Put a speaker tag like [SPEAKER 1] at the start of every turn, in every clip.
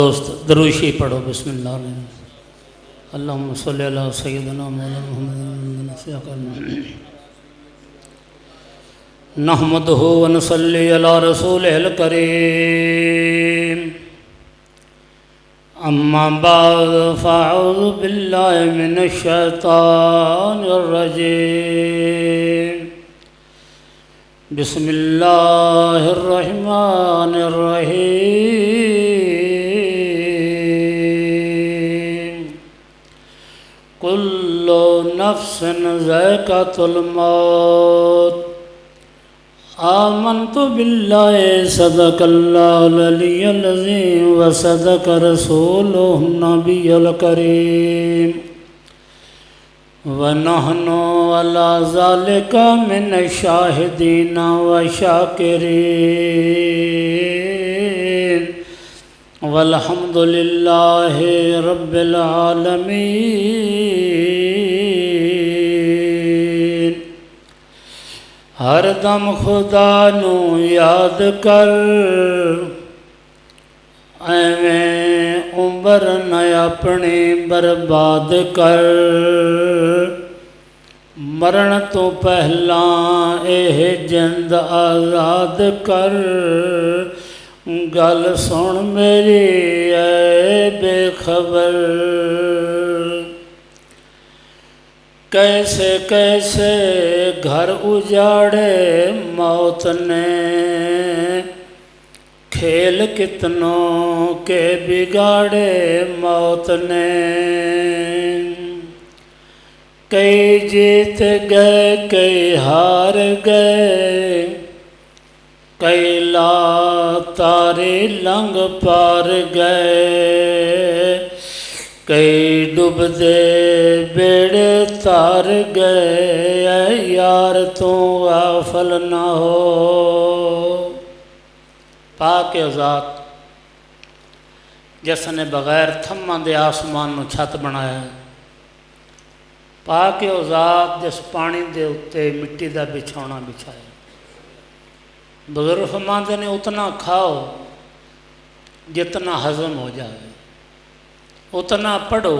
[SPEAKER 1] دوست دروشی پڑھو بسم اللہ اللہم صلی علی سیدنا مولانا محمد نحمدہ ونصلی علی رسولہ الکریم اما بعد فاعوذ باللہ من الشیطان الرجیم بسم اللہ الرحمن الرحیم کل نفس ذائقۃ الموت آمنت باللہ صدق اللہ العلی العظیم وصدق رسولہ النبی الکریم وَنَحْنُ عَلَى ذَلِكَ مِنَ الشَّاهِدِينَ وَالشَّاكِرِينَ وَالْحَمْدُ لِلَّهِ رَبِّ الْعَالَمِينَ ہر دم خدا نو یاد کر ایویں عمر نہ اپنی برباد کر مرن تو پہلاں اے جند آزاد کر گل سن میری اے بے خبر کیسے کیسے گھر اجاڑے موت نے کھیل کتنوں کے بگاڑے موت نے کئی جیت گئے کئی ہار گئے کئی لا تاری لنگ پار گئے کئی ڈوب دے بیڑے تار گئے اے یار تو غافل نہ ہو پاک ذات جس نے بغیر تھماں دے آسمان نو چھت بنایا پاک ذات جس پانی دے اتے مٹی دا بچھونا بچھایا بزرگ فرماندے نے اتنا کھاؤ جتنا ہضم ہو جائے اتنا پڑھو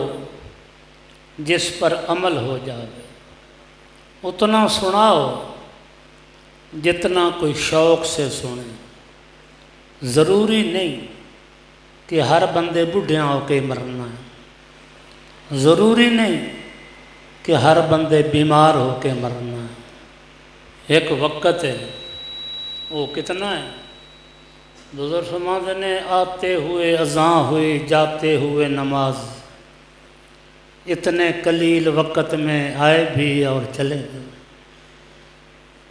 [SPEAKER 1] جس پر عمل ہو جائے اتنا سناؤ جتنا کوئی شوق سے سنے ضروری نہیں کہ ہر بندے بڈھیاں ہو کے مرنا ہے ضروری نہیں کہ ہر بندے بیمار ہو کے مرنا ہے ایک وقت ہے وہ کتنا ہے بزرگ فرماتے نے آتے ہوئے اذاں ہوئی جاتے ہوئے نماز اتنے قلیل وقت میں آئے بھی اور چلے گئے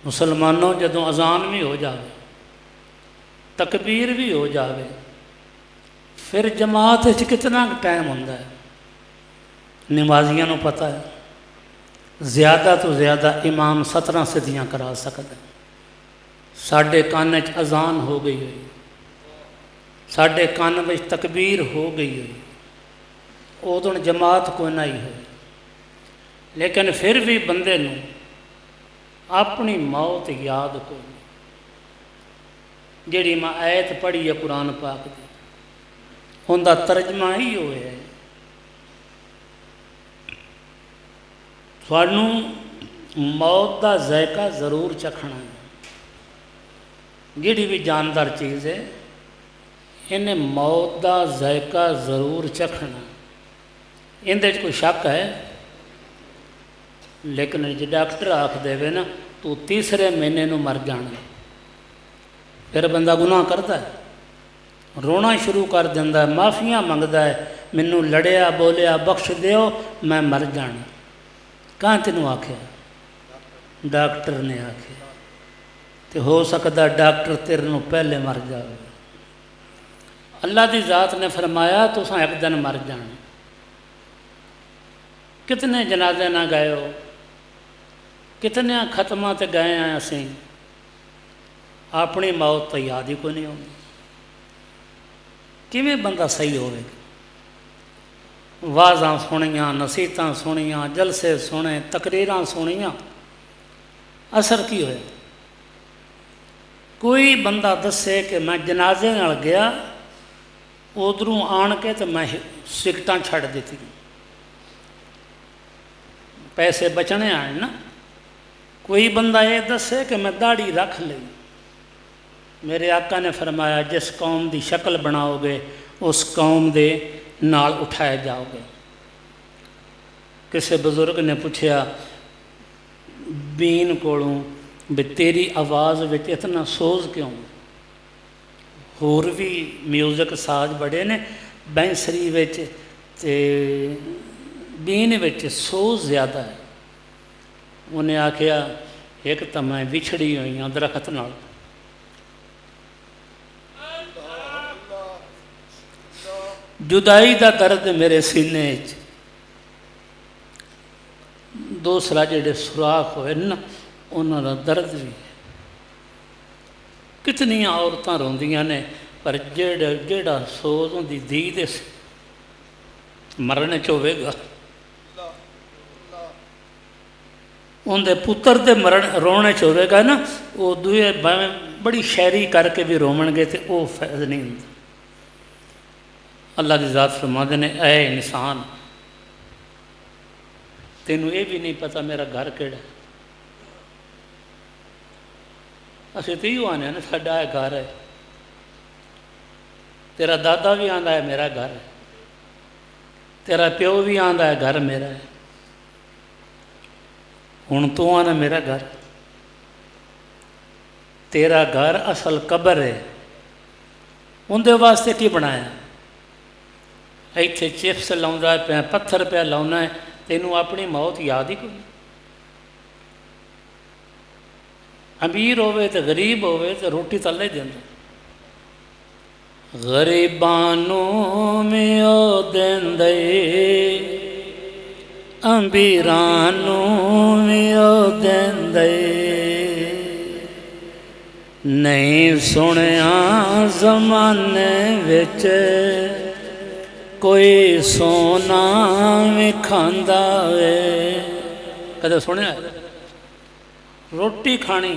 [SPEAKER 1] مسلمانوں جدوں اذان بھی ہو جائے تکبیر بھی ہو جاوے پھر جماعت کتنا ٹائم ہوتا ہے نمازیاں نو پتہ ہے زیادہ تو زیادہ امام 17 صدیاں کرا سکتا ہے ساڈے کان وچ اذان ہو گئی ہوئی ساڈے کان وچ تکبیر ہو گئی ہوئی ادوں جماعت کوئی نہ ہی ہوئی لیکن پھر بھی بندے نو اپنی موت یاد کوئی نہیں جیڑی میں آیت پڑھی ہے قرآن پاک دی ان دا ترجمہ ہی ہوئے ہے تھانوں موت دا ذائقہ ضرور چکھنا ہے جیڑی بھی جاندار چیز ہے انہیں موت دا ذائقہ ضرور چکھنا اندر کوئی شک ہے لیکن جی ڈاکٹر آکھ دے وے نا تو تیسرے مہینے نو مر جانا پھر بندہ گناہ کرتا ہے رونا شروع کر دیندہ ہے معافیاں منگتا ہے منو لڑیا بولیا بخش دیو میں مر جانا کہاں تینوں آکھے ڈاکٹر نے آکھے تو ہو سکتا ڈاکٹر تیرے نو پہلے مر جاؤ اللہ دی ذات نے فرمایا تو ساں ایک دن مر جانا کتنے جنازے نہ گئے ہو کتنے ختمہ تے گئے ہیں اسیں اپنی موت تو یاد ہی کوئی نہیں ہوگی کیویں بندہ صحیح ہوئے گا واضح سنیاں نصیحتاں سنیاں جلسے سنے تقریراں سنیاں اثر کی ہوئے کوئی بندہ دسے کہ میں جنازے نال گیا ادھروں آن کے تو میں سگٹاں چھڑ دیتی، پیسے بچنے آئے نا۔ کوئی بندہ یہ دسے کہ میں داڑھی رکھ لی، میرے آقا نے فرمایا جس قوم دی شکل بناؤ گے اس قوم دے نال اٹھائے جاؤ گے۔ کسی بزرگ نے پوچھا بین کولوں بھی تیری آواز وچ اتنا سوز کیوں؟ ہور بھی میوزک ساز بڑے نے، بینسری وچ تے بین وچ سوز زیادہ ہے۔ انہیں آکھیا ایک تو میں وچھڑی ہوئی ہوں درخت نال، جدائی دا درد میرے سینے وچ، دوسرا جڑے سوراخ ہوئے نا انہاں دا درد بھی ہے۔ کتنی عورتاں روندیاں نے پر جیڑا سوز ہوندی دھی دے مرنے چوے گا، ان دے پتر دے رونے چوے گا نا، وہ دوئے بڑی شاعری کر کے بھی رومن گے تے وہ فائد نہیں ہوتا۔ اللہ دی ذات فرماندے نے اے انسان تینوں یہ بھی نہیں پتا میرا گھر کیڑا ہے۔ اسی تو یہ آنے نا ساڈا گھر ہے، تیرا دادا بھی آندا ہے میرا گھر ہے، تیرا پیو بھی آندا ہے گھر میرا ہے، ہن تو آنا میرا گھر۔ تیرا گھر اصل قبر ہے، اندے واسطے کی بنایا؟ ایتھے چپس لاؤندا ہے پیا، پتھر پیا لاؤنا ہے، تینوں اپنی موت یاد ہی کوئی۔ امیر ہوئے تو غریب ہوئے تو روٹی تلے دینا، غریبانوں میں او دیندے امیرانوں میں او دیندے، نہیں سنیا زمانے وچ کوئی سونا میں کھاندا وے۔ کدے سنیا ہے؟ روٹی کھانی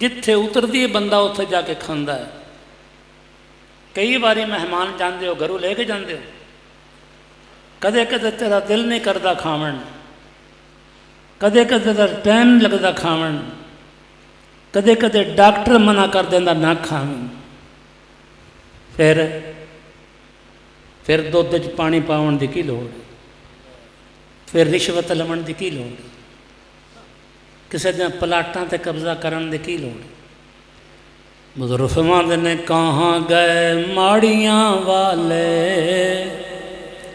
[SPEAKER 1] جتھے اتردی بندہ اتھے جا کے کھاندا ہے۔ کئی باری مہمان جاندے ہو گھروں لے کے جاندے ہو، کدے کدے تیرا دل نہیں کردا کھاون، کدے کدے تیرا ٹائم نہیں لگدا کھاون، کدے کدے ڈاکٹر منع کر دیندا نہ کھاویں، پھر دودھ وچ پانی پاون دی کی لوڑ ہے؟ پھر رشوت لمن دی کی لوڑ ہے؟ کسی دن پلاٹاں تے قبضہ کرن دی کی لوڑ ہے؟ بزرگ فرماندے نے کہاں گئے ماڑیاں والے،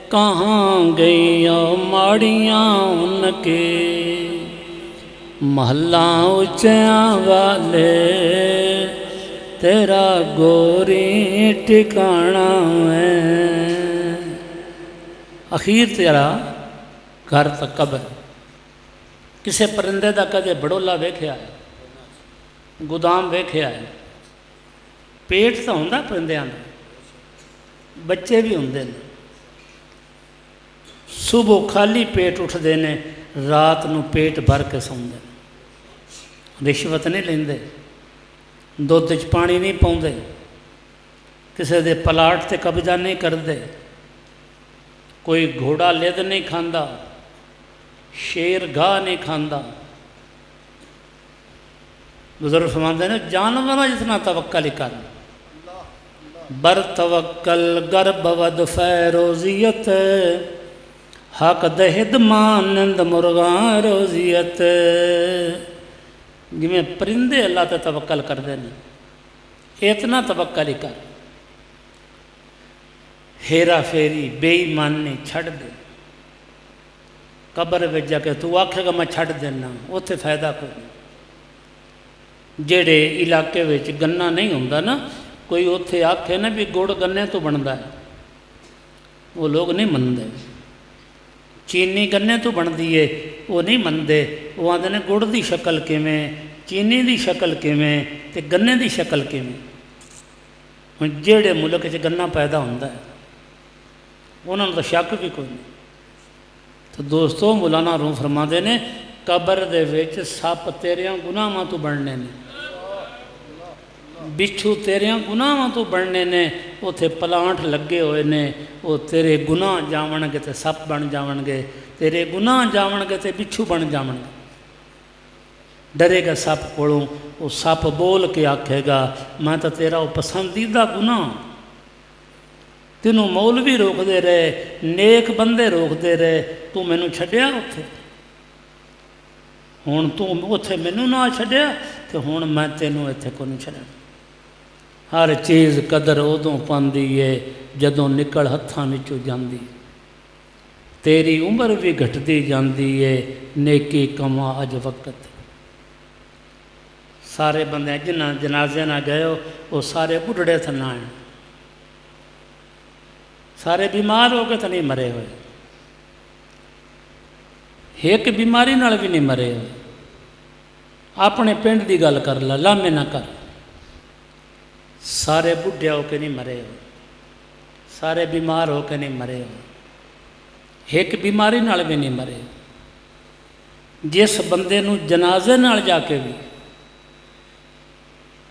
[SPEAKER 1] کہاں گئی ماڑیاں ان کے، محلہ اچیاں والے تیرا گوری ٹھکانا ہے۔ اخیر تیرا گھر تک قبر۔ کسے پرندے دا کدے بڑولا ویکھیا ہے؟ گودام ویکھیا ہے؟ پیٹ تو ہوندا پرندیاں دا، بچے بھی ہوندے نے، صبح خالی پیٹ اٹھدے نے، رات نو پیٹ بھر کے سوندے نے، رشوت نہیں لیندے، دودھ وچ پانی نہیں پاؤندے، کسے دے پلاٹ تے قبضہ نہیں کردے، کوئی گھوڑا لد نہیں کھاندا، شیر گاہ نہیں کھاندا۔ بزرگ فرماندے نے جانور جتنا توکل کر، بر توکل گر بود فیروزیت، حق دہد مانند مرغاں روزیت۔ جی میں پرندے اللہ تے توکل کر دینے، اتنا توکل ہی کر، ہیرا پھیری بے ایمانی چھڑ دے، قبر وچ جا کے تو آکھے گا میں چھڑ دینا، اتھے فائدہ کوئی نہیں۔ جیڑے علاقے وچ گنا نہیں ہوندا نا، کوئی اتھے آکھے نا بھی گڑ گنے تو بندا ہے، وہ لوگ نہیں مندے۔ چینی گنے تو بندی ہے وہ نہیں مندے، وہ آندے نے گڑ دی شکل کیویں، چینی دی شکل کیویں تے گنے دی شکل کیویں۔ ہن جیڑے ملک وچ گنا پیدا ہوندا ہے انہاں نوں تو شک بھی کوئی نہیں۔ تو دوستو مولانا روم فرماندے نے قبر دے وچ سپ تیریاں گناہاں تو بننے نے، بچھو تیریاں گناہاں تو بننے نے، اتھے پلانٹ لگے ہوئے نے، وہ تیرے گناہ جاون گے تے سپ بن جاون گے، تیرے گناہ جاون گے تے بچھو بن جاون گے۔ ڈرے گا سپ کولوں، وہ سپ بول کے آکھے گا میں تو تیرا وہ پسندیدہ گناہ، تینوں مولوی روک دے رہے، نیک بندے روک دے رہے، تو مینوں چھڈیا اتھے، ہن تو اتھے مینوں نہ چھڈیا تے ہن میں تینوں اتھے کو نہیں چھڈنا۔ ہر چیز قدر ادوں پاندی ہے جدوں نکل ہتھاں وچوں جاندی، تیری عمر بھی گھٹدی جاندی ہے، نیکی کما اج وقت۔ سارے بندے جنہ جنازے نہ گئے ہو وہ سارے بڈھڑے تھے نہ ہیں، سارے بیمار ہو کے تو نہیں مرے ہوئے، ایک بیماری نال بھی نہیں مرے ہوئے۔ اپنے پنڈ دی گل کر لا، لامے نہ کر، سارے بڈھے ہو کے نہیں مرے ہوئے، سارے بیمار ہو کے نہیں مرے ہوئے، ایک بیماری نال بھی نہیں مرے۔ جس بندے نو جنازے نال جا کے بھی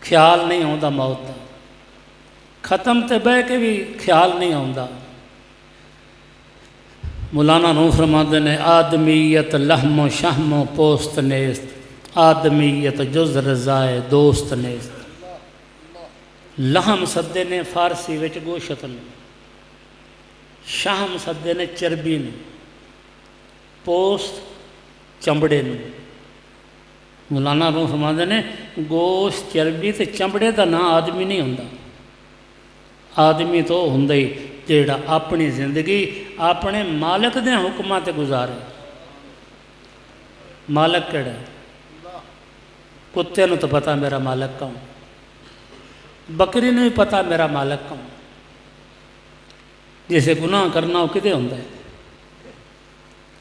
[SPEAKER 1] خیال نہیں آتا موت دا، ختم تے بہ کے بھی خیال نہیں آتا۔ مولانا نو فرماندے نے آدمیت لحم و شہم و پوست نیست، آدمیت جز رضائے دوست نیست۔ لحم سدے نے فارسی وچ گوشت نے، شہم سدے نے چربی نے، پوست چمڑے نے۔ مولانا نو فرماندے نے گوشت چربی تے چمڑے دا نا آدمی نہیں ہوندا، آدمی تو ہوندا ہی جیڑا اپنی زندگی اپنے مالک دے حکماں تے گزارے۔ مالک کیڑا؟ کتے نو تو پتہ میرا مالک کون، بکری نو بھی پتہ میرا مالک کون۔ جسے گناہ کرنا وہ کدے ہوندا ہے؟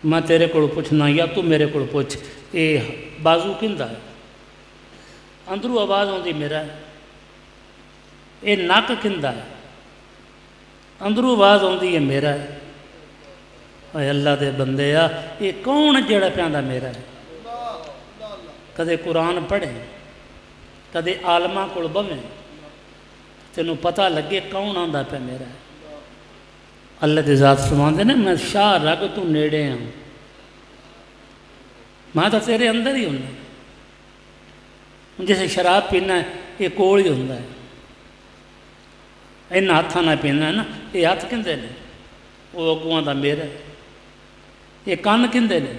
[SPEAKER 1] میں تیرے کو پوچھنا یا تو میرے کو پوچھ، یہ بازو کیندا ہے؟ اندروں آواز آتی میرا ہے۔ یہ نک کیندا ہے؟ اندروں آواز آتی ہے میرا ہے۔ اے اللہ دے بندے آ، یہ کون جڑا پہندا میرا ہے؟ کدے قرآن پڑھیں، کدے عالماں کول بویں، تینوں پتہ لگے کون آندا پہ میرا ہے۔ اللہ دی ذات فرماندے نے میں شاہ رگ تو نیڑے ہوں، میں تو تیرے اندر ہی ہوں۔ جیسے شراب پینا ہے یہ کول ہی ہوندا ہے، اینا ہاتھاں نہ پینا ہے نا، یہ ہاتھ کندے نے؟ وہ اگواں دا میرا ہے۔ یہ کان کندے نے؟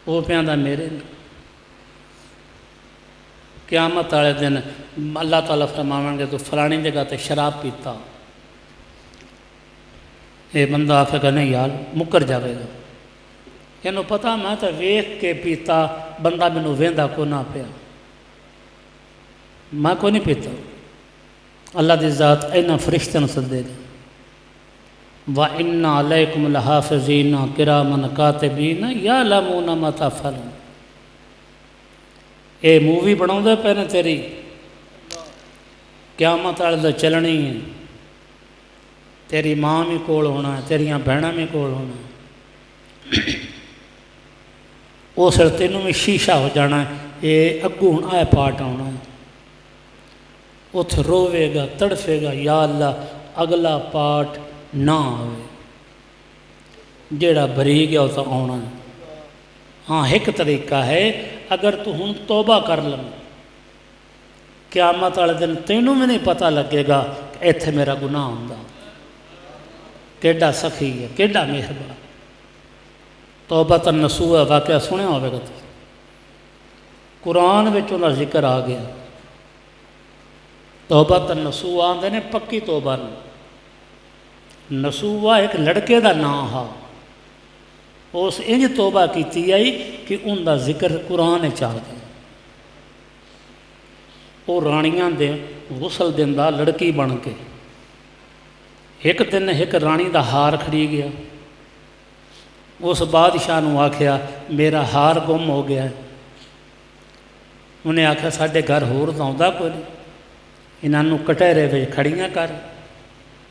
[SPEAKER 1] وہ پیاندا میرے نے۔ قیامت والے دن اللہ تعالیٰ فرماون گے تو فلانی جگہ تے شراب پیتا، یہ بندہ آکھے گا نہیں یار مکر جاوے گا، اینوں پتہ میں تو ویکھ کے پیتا، بندہ مینوں ویندا کو نہ پیا، میں کو نہیں پیتا۔ اللہ دی ذات اینا فرشتے نوں سدے گا، وَإِنَّ عَلَيْكُمْ لَحَافِظِينَ كِرَامًا كَاتِبِينَ يَعْلَمُونَ مَا تَفْعَلُونَ۔ اے مووی بناؤندے پے نے تیری، قیامت والے دن چلنی ہے، تیری ماں بھی کول ہونا ہے، تیریاں بہناں بھی کول ہونا ہے، اس ویلے تینوں بھی شیشہ ہو جانا ہے، یہ اگوں ہن آئے پارٹ آنا ہے، اتھے روے گا تڑفے گا یا اللہ اگلا پارٹ نہ ہوئے، جیڑا بری گیا تو آنا ہے۔ ہاں ایک طریقہ ہے، اگر تو ہن توبہ کر لیں قیامت والے دن تینوں میں نہیں پتہ لگے گا کہ ایتھے میرا گناہ ہوندا، کیڈا سخی ہے، کیڈا مہربان۔ توبۃ النصوح واقعہ سنیا ہوئے گا تو قرآن وچ انہاں ذکر آ گیا۔ توبۃ النصوح آندے نے پکی توبہ نوں، نصوح ایک لڑکے دا نام ہا، اس انج توبہ کیتی آئی کہ ان دا ذکر قرآن چاہ گیا۔ وہ رانیاں دے غسل دیندا لڑکی بن کے، ایک دن ایک رانی دا ہار کھڑی گیا، اس بادشاہ نو آکھیا میرا ہار گم ہو گیا ہے، انہیں آکھیا ساڈے گھر ہور آوندا کوئی نہیں، انہاں نو کٹہرے وچ کھڑیاں کر،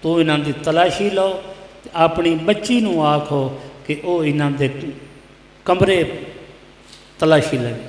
[SPEAKER 1] تو انہاں دی تلاشی لو، اپنی بچی نو آکھو کہ او انہاں دے کمرے تلاشی لگے۔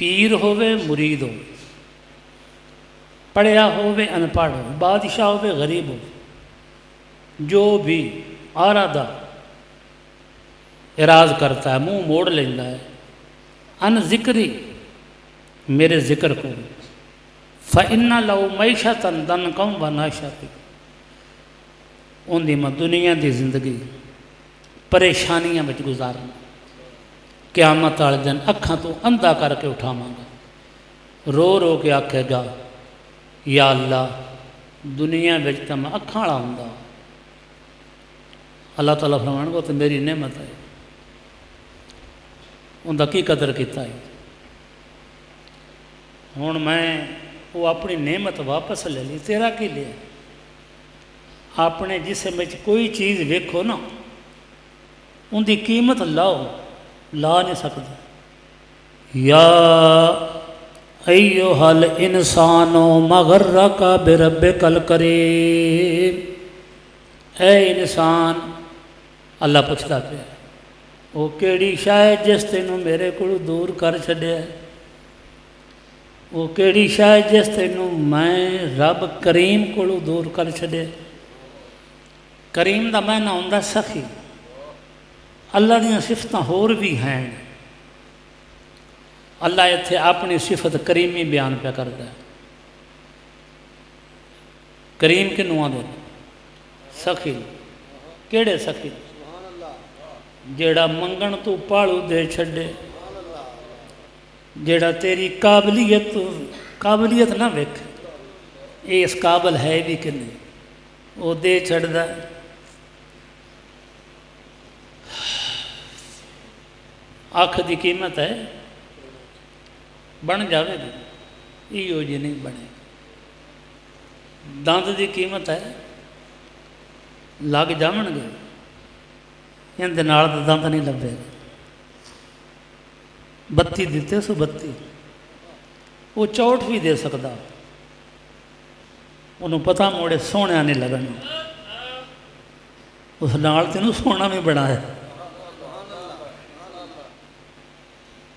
[SPEAKER 1] پیر ہوے مرید ہو، پڑھیا ہوے انپڑھ ہو، بادشاہ ہوے غریب ہو، جو بھی آرادہ اعراض کرتا ہے، منہ موڑ لینا ہے ان ذکری، میرے ذکر کو، فَإِنَّ لَهُ مَعِيشَةً ضَنْكًا وَنَحْشُرُهُ، ان دی میں دنیا دی زندگی پریشانیاں وچ گزارنا، قیامت والے دن اکھاں تو اندھا کر کے اٹھاواں گا، رو رو کے آکھے گا یا اللہ دنیا وچ تے میں اکھاں والا ہوندا، اللہ تعالیٰ فرمان کو تو میری نعمت ہے، ان دا کی قدر کیتا ہے، ہن میں وہ اپنی نعمت واپس لے لی، تیرا کی لیا؟ اپنے جسم میں کوئی چیز ویکھو نا، ان دی قیمت لاؤ، لا نہیں سکتے۔ یا ایھا الانسان ما غرک بربک الکریم، اے انسان، اللہ پوچھتا پیا وہ کیڑی شے جس تینوں میرے کو دور کر چھڈیا ہے، وہ کیڑی شے جس تینوں میں رب کریم کو دور کر چھڈیا۔ کریم دا معنی ہوندا سخی، اللہ دیاں صفتاں ہور بھی ہیں، اللہ اتھے اپنی صفت کریمی بیان پہ کرتا ہے۔ کریم کنوں آندے سخی، کیڑے سخی؟ جیڑا منگن تو پالو دے چھڈے، جیڑا تیری قابلیت نہ ویکھ اے اس قابل ہے بھی کہ نہیں، وہ دے چھڑدا۔ اکھ دی قیمت ہے، بن جاوے گی، ایو جی نہیں بنے۔ دند دی قیمت ہے، لگ جاون گے، ان دے نال دند نہیں لبے گا۔ بتی دیتے سو بتی، وہ چوٹ بھی دے سکتا، انہوں پتہ موڑے سونے نہیں لگنا، اس نال تینوں سونا بھی بنا ہے۔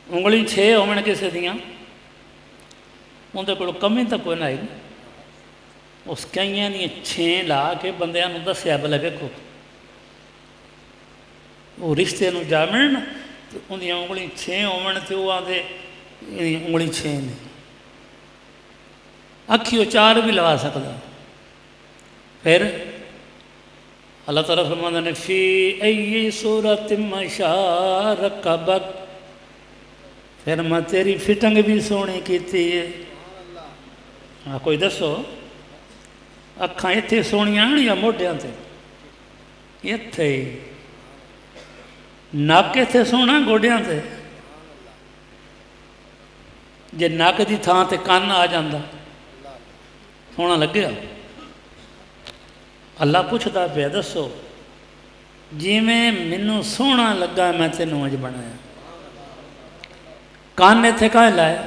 [SPEAKER 1] انگلی 6 ہومن کسی دیاں، اندر کو کمی تک کوئی نہ آئی، اس کئیاں نہیں 6 لا کے بندیاں نوں دسیا بلے ویکھو، وہ رشتے نوں جامن تو اندیاں انگلی 6 ہومن تے وہ آدھے انگلی 6 نے، اکھیوں 4 بھی لوا سکتا۔ پھر اللہ تعالیٰ فرماتا نے فی ای صورت ما شاء رکبک، پھر میں تیری فٹنگ بھی سونی کیتی ہے۔ ہاں کوئی دسو، اکھاں اتھے سونیاں یا موڈیاں تے؟ اتھے ہی۔ نک اتھے سونا گوڈیاں تے؟ جے نک دی تھان تے کان آ جاندا سونا لگیا؟ اللہ پوچھتا پیا دسو جی میں مینوں سونا لگا میں تینوں اج بنایا، کان اتھے کہاں لایا،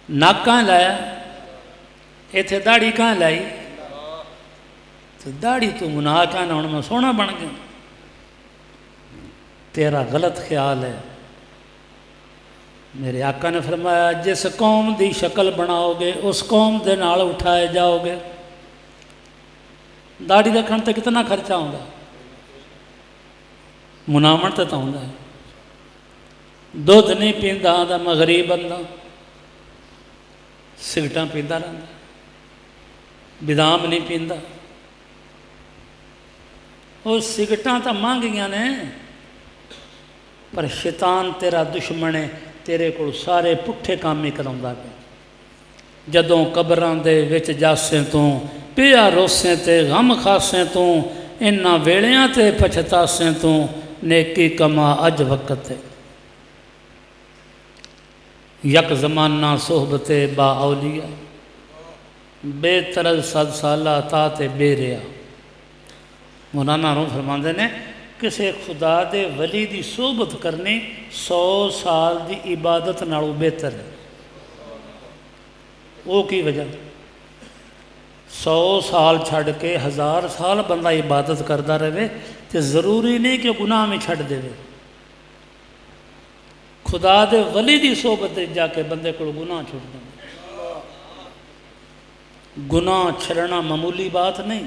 [SPEAKER 1] نک کہاں لایا، اتھے داڑھی کہاں لائی، تو داڑھی تو گناہ کہاں ہن میں سونا بن گیا۔ تیرا غلط خیال ہے۔ میرے آقا نے فرمایا جس قوم دی شکل بناؤ گے اس قوم دے نال اٹھائے جاؤ گے۔ داڑھی رکھن تے کتنا خرچہ ہوگا، منامن تے تو ہوتا ہے۔ دودھ نہیں پیندا آندا میں غریب بندہ، سگٹاں پیندا رہندا، بدام نہیں پیندا۔ وہ سگٹاں تو مانگیاں نے، پر شیطان تیرا دشمن ہے، تیرے کو سارے پٹھے کام ہی کراؤندا پیا۔ جدوں قبراں دے وچ جاسیں تو پیا روسیں تے غم خاسیں تو انہاں ویلیاں تے پچھتاسیں تو نیکی کما اج وقت ہے۔ یک زمانہ صحبت با اولیاء، بے ترل 100 سالہ تا تے بے ریا۔ مولانا روم فرماندے نے کسے خدا دے ولی دی صحبت کرنی 100 سال دی عبادت نالوں بہتر ہے۔ وہ کی وجہ؟ 100 سال چھڑ کے 1000 سال بندہ عبادت کرتا رہے تے ضروری نہیں کہ گناہ میں چھڑ دے۔ خدا دے ولی دی صحبت جا کے بندے کو گناہ چھوڑ دیں. گناہ چھڑنا معمولی بات نہیں.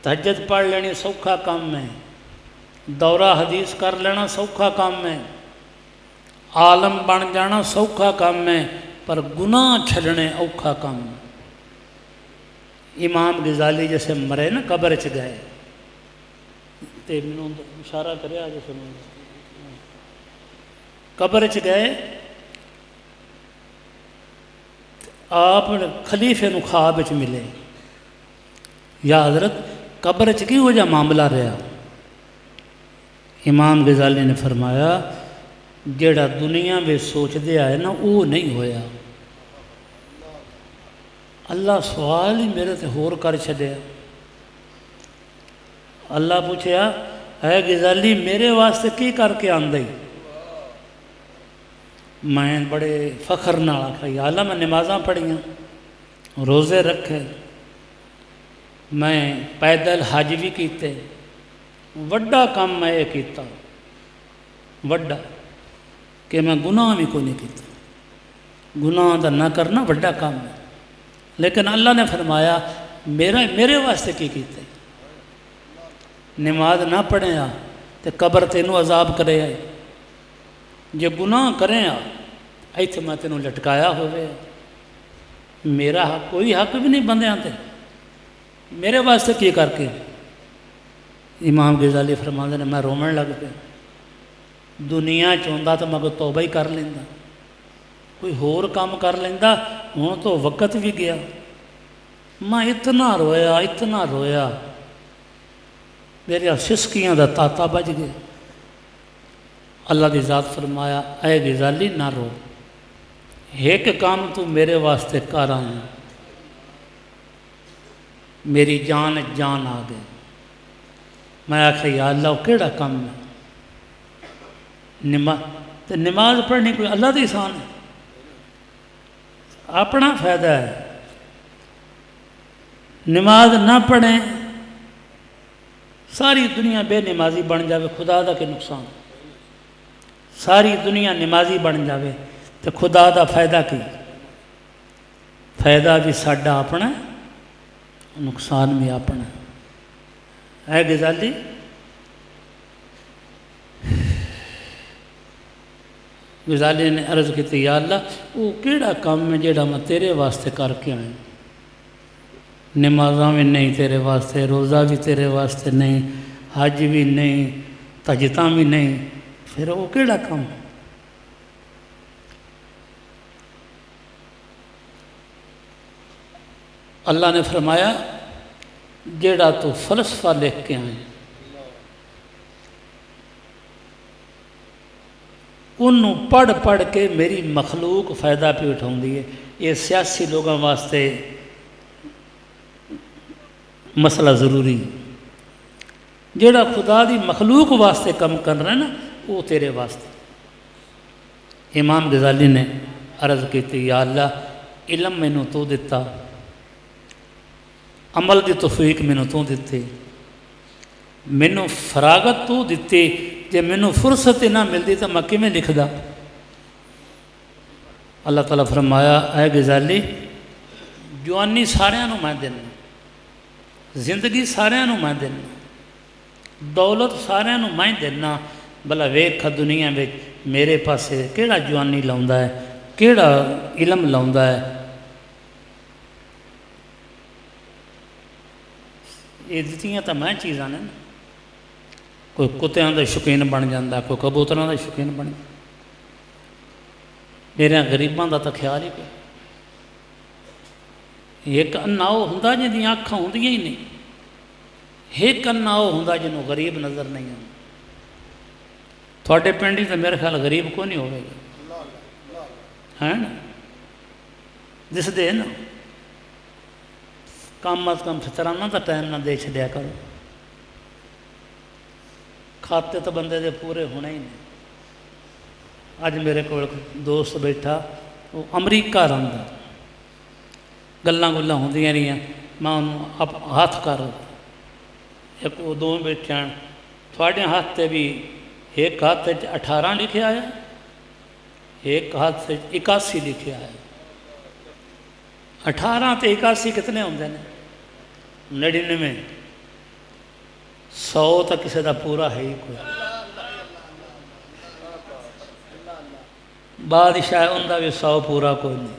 [SPEAKER 1] تہجد پڑھ لینی سوکھا کام ہے، دورہ حدیث کر لینا سوکھا کام ہے، عالم بن جانا سوکھا کام ہے، پر گناہ چھڑنے اوکھا کام ہے. امام غزالی جیسے مرے نا قبر چ گئے تے مینوں اشارہ کریا جیسے قبر چ گئے آپ خلیفے نو خواب وچ ملے، یا حضرت قبر چ کی ہو جا معاملہ رہا. امام غزالی نے فرمایا جیڑا دنیا میں سوچ دیا ہے نا وہ نہیں ہویا. اللہ سوال ہی میرے تے ہور کر چھڈیا. اللہ پوچھیا اے غزالی میرے واسطے کی کر کے آندئی؟ میں بڑے فخر نال آکھا یا اللہ میں نمازاں پڑھیاں، روزے رکھے، میں پیدل حج بھی کیتے، وڈا کام میں یہ کیتا وڈا کہ میں گناہ بھی کوئی نہیں کیتا. گناہ دا نہ کرنا وڈا کام ہے. لیکن اللہ نے فرمایا میرے واسطے کی کیتے؟ نماز نہ پڑھیں آ تو قبر تینوں عذاب کرے آئے، جے گناہ کریں آ ایتھے میں تینوں لٹکایا ہوئے. میرا حق کوئی حق بھی نہیں بندے آتے، میرے واسطے کی کر کے؟ امام غزالی فرماندے نے میں رومن لگ پیا. دنیا چاہتا تو میں کوئی توبہ ہی کر لینا، کوئی ہور کام کر لینا. ہوں تو وقت بھی گیا. میں اتنا رویا میرے سسکیاں دا تاتا بج گیا. اللہ دی ذات فرمایا اے غزالی نہ رو، ایک کام تو میرے واسطے کر آیا، میری جان آ گئی. میں آخیا یا اللہ وہ کیڑا کام ہے؟ نماز پڑھنی کوئی اللہ دی احسان ہے؟ اپنا فائدہ ہے. نماز نہ پڑھیں ساری دنیا بے نمازی بن جاوے، خدا دا کہ نقصان؟ ساری دنیا نمازی بن جاوے تو خدا دا فائدہ کی؟ فائدہ بھی ساڈا اپنا، نقصان بھی اپنا. اے غزالی غزالی نے عرض کی یا اللہ وہ کیڑا کام ہے جیڑا میں تیرے واسطے کر کے آئیں؟ نمازاں بھی نہیں تیرے واسطے، روزہ بھی تیرے واسطے نہیں، حج بھی نہیں، تہجداں بھی نہیں، پھر وہ کیڑا کام؟ اللہ نے فرمایا جیڑا تو فلسفہ لکھ کے آئیں انہوں پڑھ کے میری مخلوق فائدہ پہ اٹھاؤں دی ہے. یہ سیاسی لوگوں واسطے مسئلہ ضروری ہے. جیڑا خدا دی مخلوق واسطے کم کر رہا ہے نا وہ تیرے واسطے. امام غزالی نے عرض کی تھی یا اللہ علم مینوں تو دیتا، عمل دی توفیق مینوں تو دیتی، مینوں فراغت تو دیتی. جے مینوں فرصت ہی نہ ملتی تو میں کیویں لکھدا؟ اللہ تعالیٰ فرمایا اے غزالی جوانی ساریاں نوں میں دینا، زندگی ساریاں نوں میں دینا، دولت ساریاں نوں میں دینا. بلا ویکھ دنیا وچ میرے پاسے کیڑا جوانی لاؤندا ہے، کیڑا علم لاؤندا ہے. یہ دتیاں تو میں چیزاں نے. کوئی کتیاں دا شوقین بن جاتا، کوئی کبوتراں دا شوقین بن جاتا. میرے غریباں دا تو خیال ہی کوئی. ایک انا وہ ہوندا جہدیاں اکھاں ہوندیاں ہی نہیں، ایک انا وہ ہوندا جنوں غریب نظر نہیں آتا. تھوڑے پنڈ تو میرے خیال غریب کو نہیں ہوئے گا، ہے نا؟ جس دے نا کم از کم فطرانہ تو ٹائم نہ دے چھڈیا کرو. کھاتے تو بندے دے پورے ہونے ہی نہیں. اج میرے کو دوست بیٹھا وہ امریکہ رہندا، گلاں ہوندیاں رہیاں، میں انہوں ہاتھ کر ایک وہ دو بیٹھے ہیں تھوڑے ہاتھ تے بھی ایک ہاتھ 18 لکھا ہے، ایک ہاتھ 81 لکھا ہے۔ 18 تے 81 کتنے ہوندے نے؟ 99۔ 100 تو کسی دا پورا ہے ہی کوئی۔ بادشاہ اندہ بھی 100 پورا کوئی نہیں،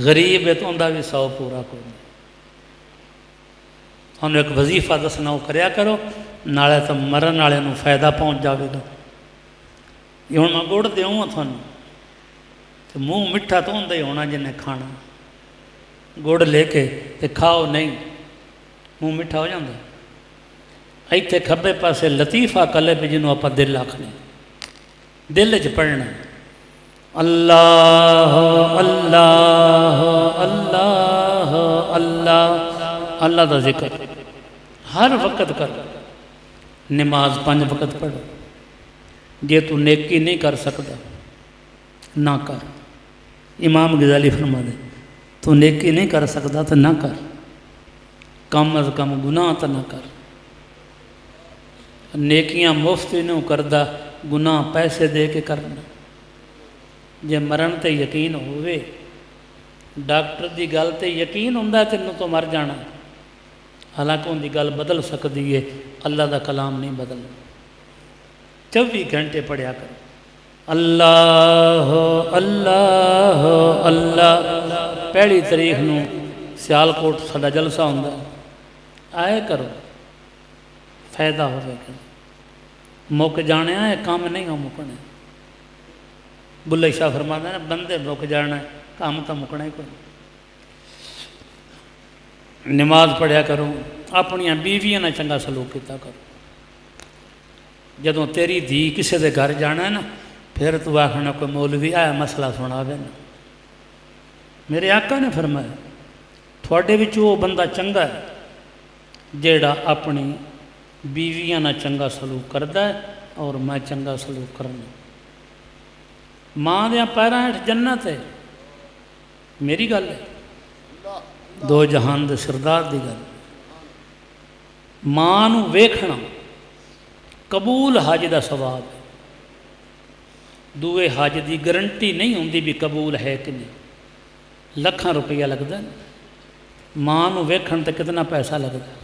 [SPEAKER 1] غریب ہے تو اندہ بھی 100 پورا کوئی نہیں۔ ہم ایک وظیفہ دسنا وہ کریا کرو، نالے تو مرن والے نو فائدہ پہنچ جاوے گا۔ یہ ہوں میں گڑ دیوں تھانوں تو منہ مٹھا تو اندہ ہی ہونا جنہیں کھانا، گڑ لے کے تے کھاؤ نہیں منہ مٹھا ہو جاندے۔ ایتھے کھبے پاسے لطیفہ کلے پہ جنہوں اپا دل آکھنے، دل چ پڑھنا اللہ اللہ اللہ اللہ، اللہ دا ذکر ہر وقت کر۔ نماز 5 وقت پڑھو، جے تو نیکی نہیں کر سکتا نہ کر۔ امام غزالی فرما دے تو نیکی نہیں کر سکتا تو نہ کر، کم از کم گناہ تو نہ کر۔ نیکیاں مفت نہیں کردہ، گناہ پیسے دے کے کرنا۔ جے مرن تے یقین ہوئے، ڈاکٹر دی گل تے یقین ہوندہ ہے تینوں تو مر جانا، حالانکہ ان دی گل بدل سکتی ہے، اللہ دا کلام نہیں بدل۔ 24 گھنٹے پڑھیا کر اللہ اللہ اللہ۔ پہلی تاریخ نو سیالکوٹ ساڈا جلسہ ہوندہ ہے، آئے کرو، فائدہ ہوئے گا۔ مک جانے آئے کام نہیں ہو مکنے۔ بلے شاہ فرماتا ہے بندے مک جانا ہے، کام تو مکنا ہی کوئی۔ نماز پڑھیا کرو، اپنی بیویاں نہ چنگا سلوک کیتا کرو۔ جدوں تیری دھی کسے دے گھر جانا ہے نا، پھر تو آخنا کوئی مولوی آیا مسئلہ سنا دے نا۔ میرے آقا نے فرمایا تھوڑے وچ وہ بندہ چنگا ہے جیڑا اپنی بیویاں نہ چنگا سلوک کرتا ہے، اور میں چنگا سلوک کرنا۔ ماں دیا پیراں ہیٹھ جنت ہے، میری گل ہے، دو جہان دے سردار دی گل۔ ماں نو ویکھنا قبول حج دا ثواب ہے، دوے حج دی گارنٹی نہیں ہوندی بھی قبول ہے کہ نہیں۔ لکھاں روپیہ لگتا ہے، ماں نو ویکھن تے کتنا پیسہ لگتا ہے۔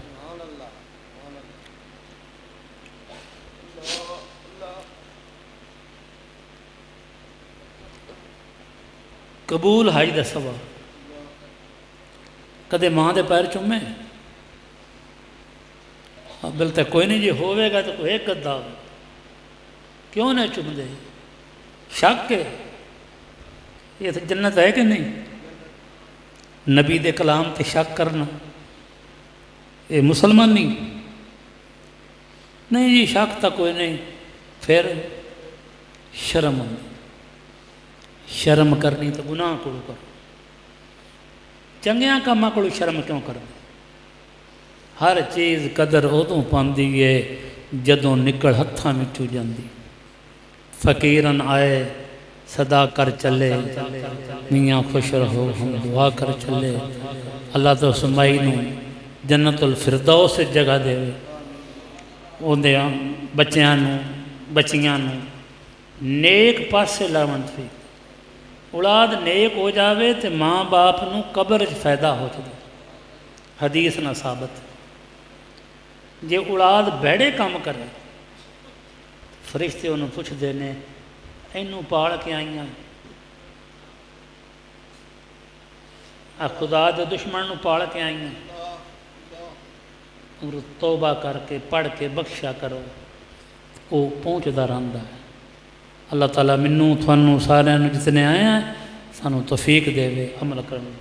[SPEAKER 1] قبول حج دا ثواب۔ کدے ماں دے پیر چومے؟ بل تے کوئی نہیں، جی ہوئے گا تو کوئی ایک گدا ہو، کیوں نہیں چوم دے؟ شک ہے یہ تو جنت ہے کہ نہیں؟ نبی دے کلام تے شک کرنا یہ مسلمان نہیں جی، شک تا کوئی نہیں۔ پھر شرم ہوندی، شرم کرنی تو گناہ کو کرو۔ چنگیاں کاماں کو شرم کیوں کرنی؟ ہر چیز قدر ادوں پاندی ہے جدوں نکل ہتھاں وچوں جاندی۔ فقیرن آئے صدا کر چلے، میاں خوش رہو ہم دعا کر چلے۔ اللہ تو سمائی نو جنت الفردوس جگہ دے، اندے بچیاں نو بچیاں نو نیک پاسے لاون تھی۔ اولاد نیک ہو جاوے تے ماں باپ نو قبر فائدہ ہو جائے، حدیث نہ ثابت۔ جے اولاد بیڑے کام کرے، فرشتے انہوں پوچھ دینے اینوں پاڑ کے آئیاں، خدا دے دشمن نو پاڑ کے آئیاں، اور توبہ کر کے پڑھ کے بخشا کرو، وہ پہنچدا رہندا ہے۔ اللہ تعالیٰ منوں تھانوں سارے جتنے آئے ہیں سانوں توفیق دے عمل کرنے۔